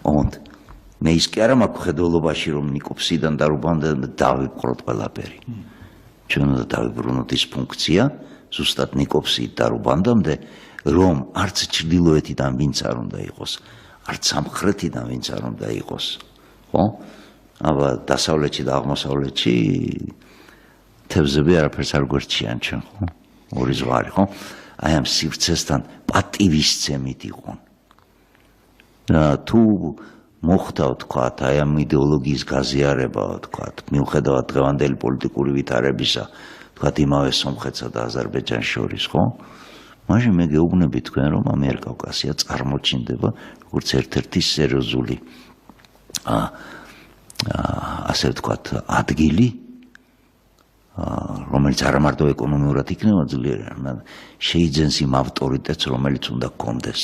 ოღონდ მე ის კი არა მაქვს ხედველობაში რომ ნიკოფსიდან და რუბანდამდე დავიპყროთ ყველაფერი ჩვენ უნდა დავიბრუნოთ ის ფუნქცია ზუსტად ნიკოფსით და რუბანდამდე რომ არც ჩრდილოეთიდან ვინც არ უნდა იყოს არც სამხრეთიდან ვინც არ უნდა იყოს ხო აბა დასავლეთში და აღმოსავლეთში თევზები არაფერს არ გვერდჩიან ჩვენ ხო ორი ზღვარი ხო აი ამ სივრცესთან პატივისცემით იყვნენ და თუ მოხდა ვთქვათ აი ამ იდეოლოგიის გაზიარება ვთქვათ მიუხედავად დღევანდელი პოლიტიკური ვითარებისა ვთქვათ იმავე სომხეთსა და აზერბაიჯანს შორის ხო მაშინ მე გეუბნები თქვენ რომ ამიერკავკასია წარმოჩინდება როგორც ერთ-ერთი სერიოზული ასე ვთქვათ ადგილი რომელიც არა მარტო ეკონომიურად იქნება ძლიერი, შეიძენს იმ ავტორიტეტს, რომელიც უნდა გქონდეს